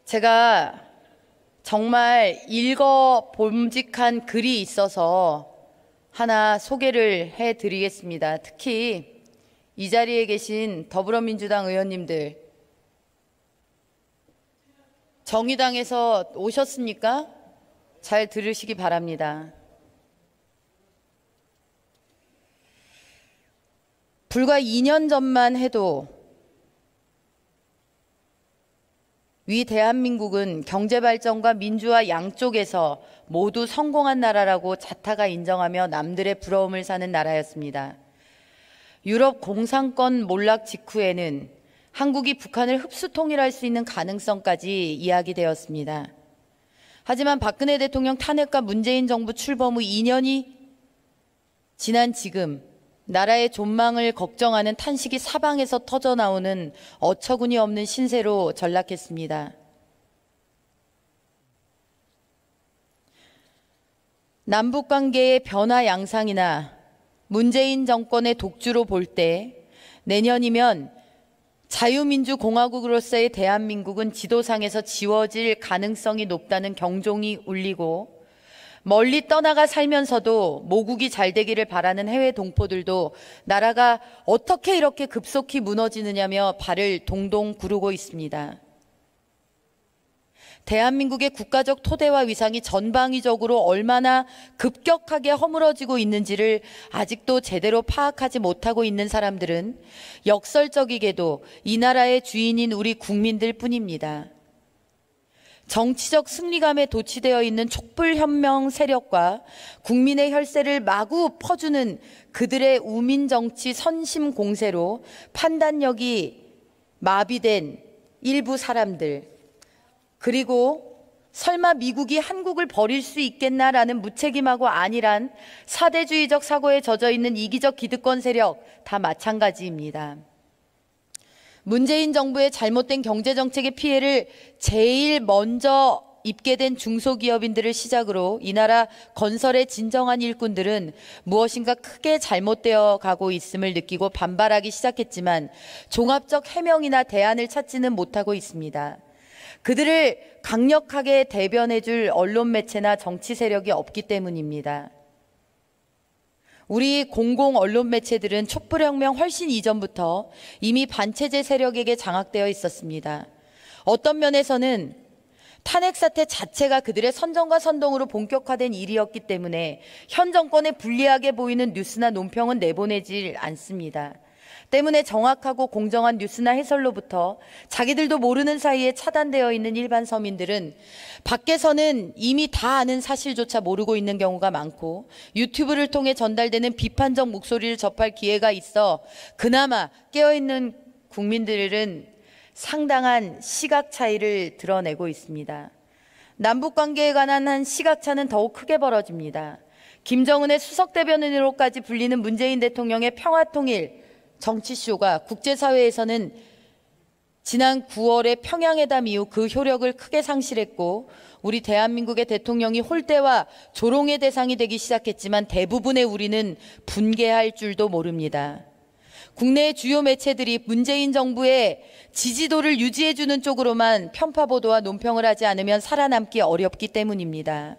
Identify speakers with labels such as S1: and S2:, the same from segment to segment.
S1: 제가 정말 읽어봄직한 글이 있어서 하나 소개를 해드리겠습니다. 특히 이 자리에 계신 더불어민주당 의원님들, 정의당에서 오셨습니까? 잘 들으시기 바랍니다. 불과 2년 전만 해도 위 대한민국은 경제발전과 민주화 양쪽에서 모두 성공한 나라라고 자타가 인정하며 남들의 부러움을 사는 나라였습니다. 유럽 공산권 몰락 직후에는 한국이 북한을 흡수 통일할 수 있는 가능성까지 이야기되었습니다. 하지만 박근혜 대통령 탄핵과 문재인 정부 출범 후 2년이 지난 지금 나라의 존망을 걱정하는 탄식이 사방에서 터져나오는 어처구니 없는 신세로 전락했습니다. 남북관계의 변화 양상이나 문재인 정권의 독주로 볼 때 내년이면 자유민주공화국으로서의 대한민국은 지도상에서 지워질 가능성이 높다는 경종이 울리고, 멀리 떠나가 살면서도 모국이 잘 되기를 바라는 해외 동포들도 나라가 어떻게 이렇게 급속히 무너지느냐며 발을 동동 구르고 있습니다. 대한민국의 국가적 토대와 위상이 전방위적으로 얼마나 급격하게 허물어지고 있는지를 아직도 제대로 파악하지 못하고 있는 사람들은 역설적이게도 이 나라의 주인인 우리 국민들 뿐입니다. 정치적 승리감에 도취되어 있는 촛불혁명 세력과 국민의 혈세를 마구 퍼주는 그들의 우민정치 선심 공세로 판단력이 마비된 일부 사람들, 그리고 설마 미국이 한국을 버릴 수 있겠나라는 무책임하고 안일한 사대주의적 사고에 젖어있는 이기적 기득권 세력 다 마찬가지입니다. 문재인 정부의 잘못된 경제정책의 피해를 제일 먼저 입게 된 중소기업인들을 시작으로 이 나라 건설의 진정한 일꾼들은 무엇인가 크게 잘못되어 가고 있음을 느끼고 반발하기 시작했지만 종합적 해명이나 대안을 찾지는 못하고 있습니다. 그들을 강력하게 대변해줄 언론 매체나 정치 세력이 없기 때문입니다. 우리 공공 언론 매체들은 촛불혁명 훨씬 이전부터 이미 반체제 세력에게 장악되어 있었습니다. 어떤 면에서는 탄핵 사태 자체가 그들의 선전과 선동으로 본격화된 일이었기 때문에 현 정권에 불리하게 보이는 뉴스나 논평은 내보내질 않습니다. 때문에 정확하고 공정한 뉴스나 해설로부터 자기들도 모르는 사이에 차단되어 있는 일반 서민들은 밖에서는 이미 다 아는 사실조차 모르고 있는 경우가 많고, 유튜브를 통해 전달되는 비판적 목소리를 접할 기회가 있어 그나마 깨어있는 국민들은 상당한 시각 차이를 드러내고 있습니다. 남북관계에 관한 한 시각차는 더욱 크게 벌어집니다. 김정은의 수석대변인으로까지 불리는 문재인 대통령의 평화통일 정치쇼가 국제사회에서는 지난 9월의 평양회담 이후 그 효력을 크게 상실했고, 우리 대한민국의 대통령이 홀대와 조롱의 대상이 되기 시작했지만 대부분의 우리는 분개할 줄도 모릅니다. 국내의 주요 매체들이 문재인 정부의 지지도를 유지해주는 쪽으로만 편파 보도와 논평을 하지 않으면 살아남기 어렵기 때문입니다.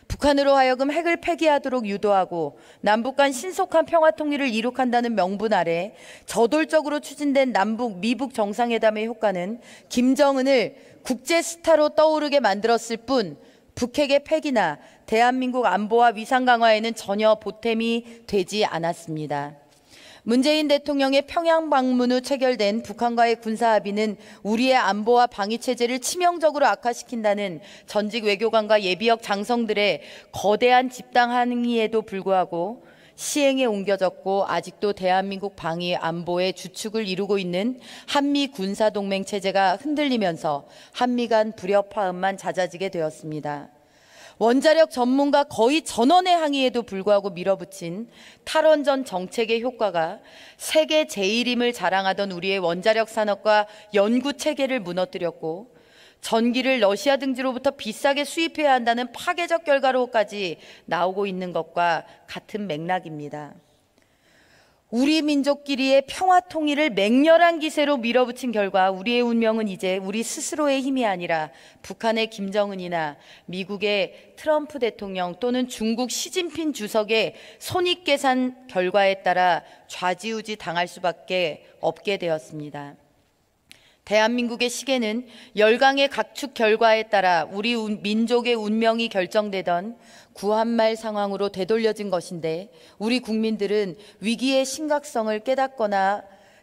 S1: 북한으로 하여금 핵을 폐기하도록 유도하고 남북 간 신속한 평화통일을 이룩한다는 명분 아래 저돌적으로 추진된 남북, 미북 정상회담의 효과는 김정은을 국제스타로 떠오르게 만들었을 뿐 북핵의 폐기나 대한민국 안보와 위상 강화에는 전혀 보탬이 되지 않았습니다. 문재인 대통령의 평양 방문 후 체결된 북한과의 군사합의는 우리의 안보와 방위체제를 치명적으로 악화시킨다는 전직 외교관과 예비역 장성들의 거대한 집단 항의에도 불구하고 시행에 옮겨졌고, 아직도 대한민국 방위 안보의 주축을 이루고 있는 한미 군사동맹 체제가 흔들리면서 한미 간 불협화음만 잦아지게 되었습니다. 원자력 전문가 거의 전원의 항의에도 불구하고 밀어붙인 탈원전 정책의 효과가 세계 제일임을 자랑하던 우리의 원자력 산업과 연구 체계를 무너뜨렸고, 전기를 러시아 등지로부터 비싸게 수입해야 한다는 파괴적 결과로까지 나오고 있는 것과 같은 맥락입니다. 우리 민족끼리의 평화 통일을 맹렬한 기세로 밀어붙인 결과 우리의 운명은 이제 우리 스스로의 힘이 아니라 북한의 김정은이나 미국의 트럼프 대통령 또는 중국 시진핑 주석의 손익계산 결과에 따라 좌지우지 당할 수밖에 없게 되었습니다. 대한민국의 시계는 열강의 각축 결과에 따라 우리 민족의 운명이 결정되던 구한말 상황으로 되돌려진 것인데, 우리 국민들은 위기의 심각성을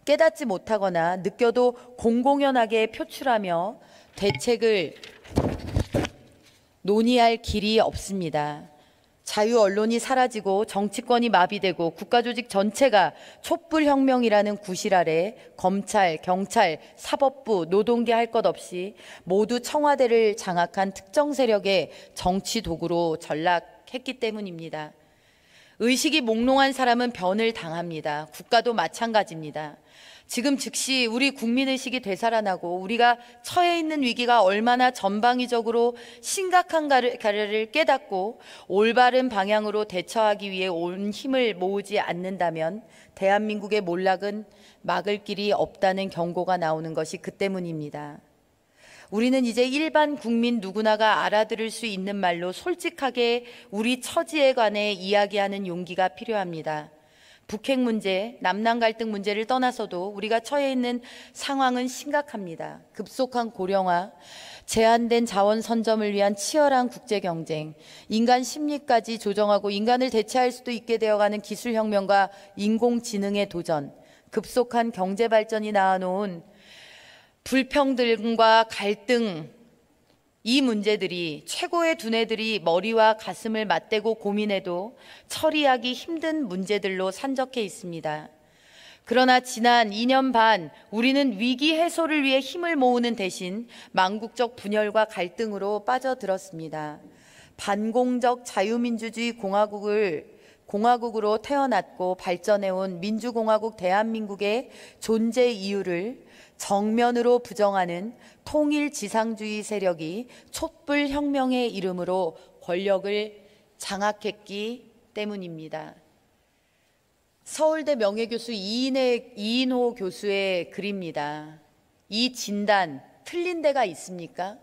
S1: 깨닫지 못하거나 느껴도 공공연하게 표출하며 대책을 논의할 길이 없습니다. 자유 언론이 사라지고 정치권이 마비되고 국가조직 전체가 촛불혁명이라는 구실 아래 검찰, 경찰, 사법부, 노동계 할 것 없이 모두 청와대를 장악한 특정 세력의 정치 도구로 전락했기 때문입니다. 의식이 몽롱한 사람은 변을 당합니다. 국가도 마찬가지입니다. 지금 즉시 우리 국민의식이 되살아나고 우리가 처해 있는 위기가 얼마나 전방위적으로 심각한가를 깨닫고 올바른 방향으로 대처하기 위해 온 힘을 모으지 않는다면 대한민국의 몰락은 막을 길이 없다는 경고가 나오는 것이 그 때문입니다. 우리는 이제 일반 국민 누구나가 알아들을 수 있는 말로 솔직하게 우리 처지에 관해 이야기하는 용기가 필요합니다. 북핵 문제, 남남 갈등 문제를 떠나서도 우리가 처해 있는 상황은 심각합니다. 급속한 고령화, 제한된 자원 선점을 위한 치열한 국제 경쟁, 인간 심리까지 조정하고 인간을 대체할 수도 있게 되어가는 기술혁명과 인공지능의 도전, 급속한 경제 발전이 낳아놓은 불평등과 갈등, 이 문제들이 최고의 두뇌들이 머리와 가슴을 맞대고 고민해도 처리하기 힘든 문제들로 산적해 있습니다. 그러나 지난 2년 반 우리는 위기 해소를 위해 힘을 모으는 대신 망국적 분열과 갈등으로 빠져들었습니다. 반공적 자유민주주의 공화국으로 태어났고 발전해온 민주공화국 대한민국의 존재 이유를 정면으로 부정하는 통일지상주의 세력이 촛불혁명의 이름으로 권력을 장악했기 때문입니다. 서울대 명예교수 이인호 교수의 글입니다. 이 진단 틀린 데가 있습니까?